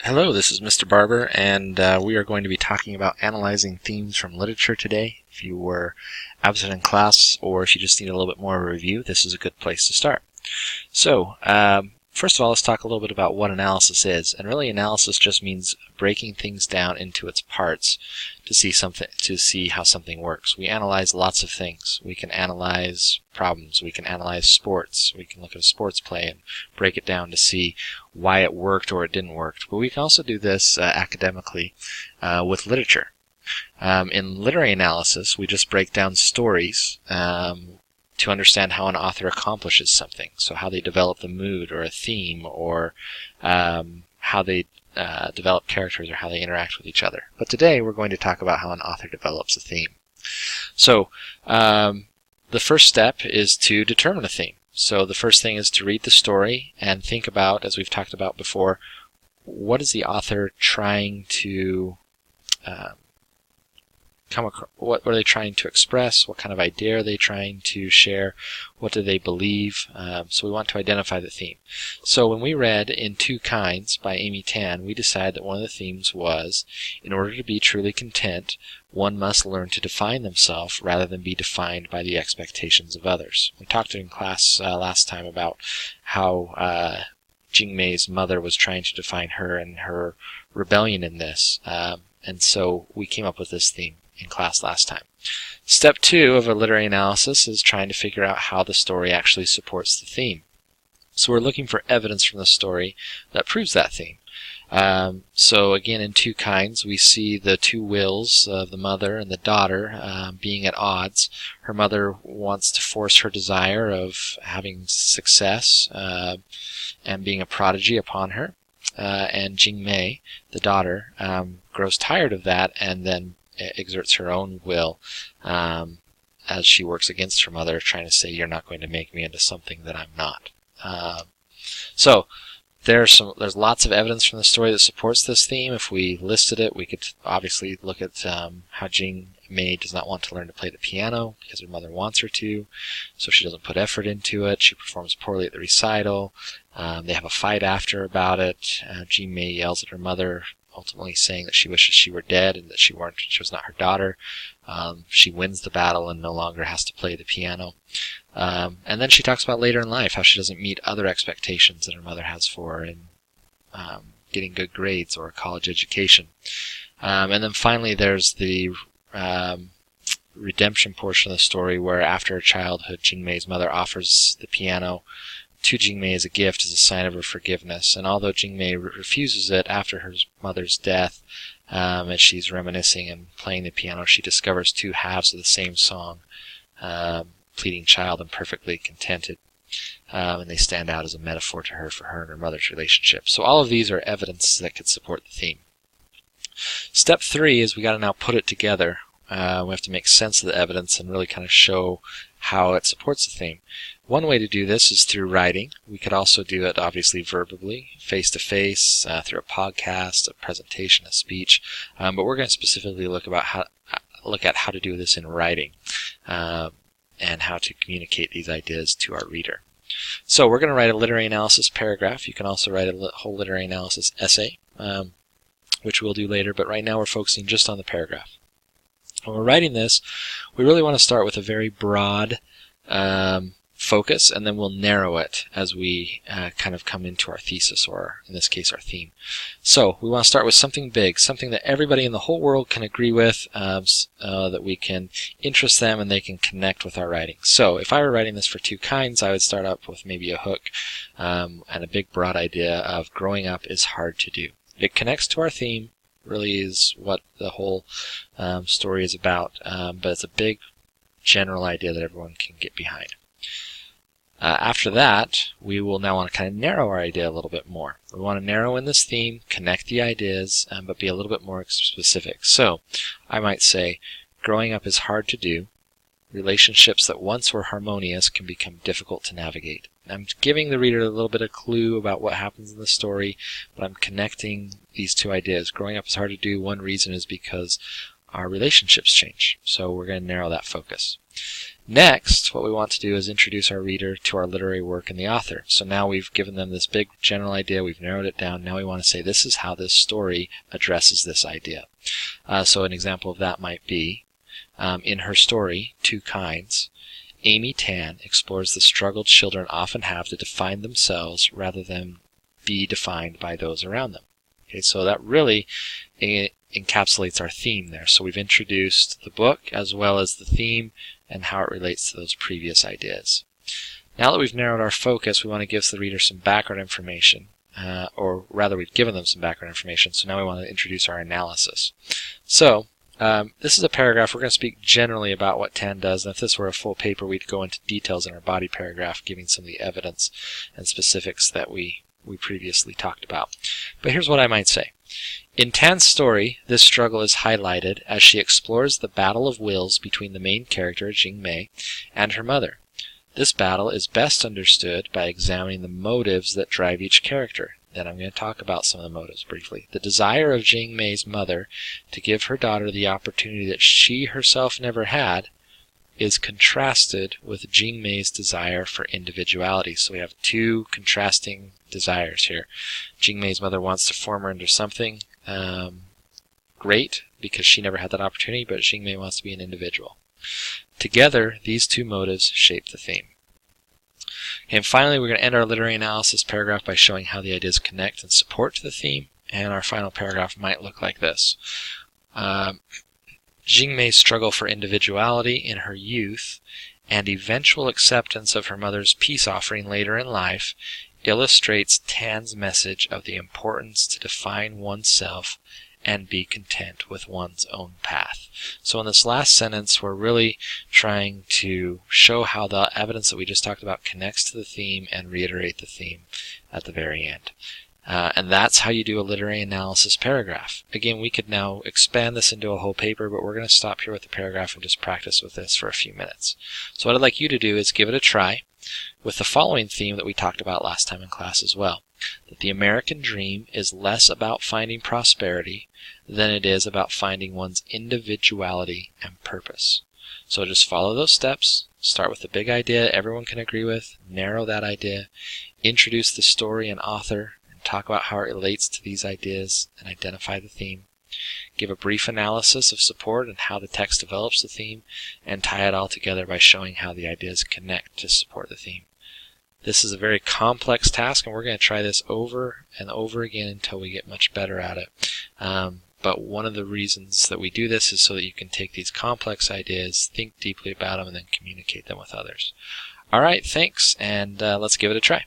Hello, this is Mr. Barber, and we are going to be talking about analyzing themes from literature today. If you were absent in class or if you just need a little bit more of a review, this is a good place to start. So, first of all, let's talk a little bit about what analysis is. And really, analysis just means breaking things down into its parts to see how something works. We analyze lots of things. We can analyze problems. We can analyze sports. We can look at a sports play and break it down to see why it worked or it didn't work. But we can also do this academically with literature. In literary analysis, we just break down stories to understand how an author accomplishes something. So how they develop the mood or a theme, or how they develop characters, or how they interact with each other. But today we're going to talk about how an author develops a theme. So the first step is to determine a theme. So the first thing is to read the story and think about, as we've talked about before, what is the author trying to what are they trying to express? What kind of idea are they trying to share? What do they believe? So we want to identify the theme. So when we read In Two Kinds by Amy Tan, we decided that one of the themes was, in order to be truly content, one must learn to define themselves rather than be defined by the expectations of others. We talked in class last time about how Jing Mei's mother was trying to define her and her rebellion in this. And so we came up with this theme in class last time. Step 2 of a literary analysis is trying to figure out how the story actually supports the theme. So we're looking for evidence from the story that proves that theme. So again, in Two Kinds, we see the two wills of the mother and the daughter being at odds. Her mother wants to force her desire of having success and being a prodigy upon her. And Jing Mei, the daughter, grows tired of that and then exerts her own will as she works against her mother, trying to say, "You're not going to make me into something that I'm not." So there's lots of evidence from the story that supports this theme. If we listed it, we could obviously look at how Jing Mei does not want to learn to play the piano because her mother wants her to, so she doesn't put effort into it. She performs poorly at the recital. They have a fight after about it. Jing Mei yells at her mother, ultimately saying that she wishes she were dead and that she was not her daughter. She wins the battle and no longer has to play the piano. And then she talks about later in life how she doesn't meet other expectations that her mother has for her in getting good grades or a college education. And then finally there's the redemption portion of the story, where after her childhood, Jing Mei's mother offers the piano to Jing Mei as a gift, as a sign of her forgiveness. And although Jing Mei refuses it after her mother's death, as she's reminiscing and playing the piano, she discovers two halves of the same song, pleading child and perfectly contented. And they stand out as a metaphor to her for her and her mother's relationship. So all of these are evidence that could support the theme. Step 3 is we got to now put it together. We have to make sense of the evidence and really kind of show how it supports the theme. One way to do this is through writing. We could also do it obviously verbally, face-to-face, through a podcast, a presentation, a speech. But we're going to specifically look at how to do this in writing and how to communicate these ideas to our reader. So we're going to write a literary analysis paragraph. You can also write a whole literary analysis essay, which we'll do later, but right now we're focusing just on the paragraph. When we're writing this, we really want to start with a very broad focus, and then we'll narrow it as we kind of come into our thesis, or in this case our theme. So we want to start with something big, something that everybody in the whole world can agree with, that we can interest them and they can connect with our writing. So if I were writing this for Two Kinds, I would start up with maybe a hook and a big broad idea of growing up is hard to do. It connects to our theme, really is what the whole story is about, but it's a big general idea that everyone can get behind. After that, we will now want to kind of narrow our idea a little bit more. We want to narrow in this theme, connect the ideas, but be a little bit more specific. So I might say, growing up is hard to do. Relationships that once were harmonious can become difficult to navigate. I'm giving the reader a little bit of clue about what happens in the story, but I'm connecting these two ideas. Growing up is hard to do. One reason is because our relationships change. So we're going to narrow that focus. Next, what we want to do is introduce our reader to our literary work and the author. So now we've given them this big general idea, we've narrowed it down. Now we want to say this is how this story addresses this idea. So an example of that might be, in her story, Two Kinds, Amy Tan explores the struggle children often have to define themselves rather than be defined by those around them. Okay, so that really encapsulates our theme there. So we've introduced the book as well as the theme and how it relates to those previous ideas. Now that we've narrowed our focus, we want to give the reader some background information, or rather we've given them some background information, so now we want to introduce our analysis. So this is a paragraph. We're going to speak generally about what Tan does, and if this were a full paper, we'd go into details in our body paragraph, giving some of the evidence and specifics that we previously talked about. But here's what I might say. In Tan's story, this struggle is highlighted as she explores the battle of wills between the main character, Jing Mei, and her mother. This battle is best understood by examining the motives that drive each character. Then I'm going to talk about some of the motives briefly. The desire of Jing Mei's mother to give her daughter the opportunity that she herself never had is contrasted with Jing Mei's desire for individuality. So we have two contrasting desires here. Jing Mei's mother wants to form her into something great because she never had that opportunity, but Jing Mei wants to be an individual. Together, these two motives shape the theme. And finally, we're going to end our literary analysis paragraph by showing how the ideas connect and support to the theme, and our final paragraph might look like this. Jing Mei's struggle for individuality in her youth and eventual acceptance of her mother's peace offering later in life illustrates Tan's message of the importance to define oneself and be content with one's own path. So in this last sentence, we're really trying to show how the evidence that we just talked about connects to the theme and reiterate the theme at the very end. And that's how you do a literary analysis paragraph. Again, we could now expand this into a whole paper, but we're going to stop here with the paragraph and just practice with this for a few minutes. So what I'd like you to do is give it a try with the following theme that we talked about last time in class as well. That the American dream is less about finding prosperity than it is about finding one's individuality and purpose. So just follow those steps. Start with the big idea everyone can agree with, narrow that idea, introduce the story and author, and talk about how it relates to these ideas and identify the theme. Give a brief analysis of support and how the text develops the theme, and tie it all together by showing how the ideas connect to support the theme. This is a very complex task, and we're going to try this over and over again until we get much better at it. But one of the reasons that we do this is so that you can take these complex ideas, think deeply about them, and then communicate them with others. All right, thanks, and let's give it a try.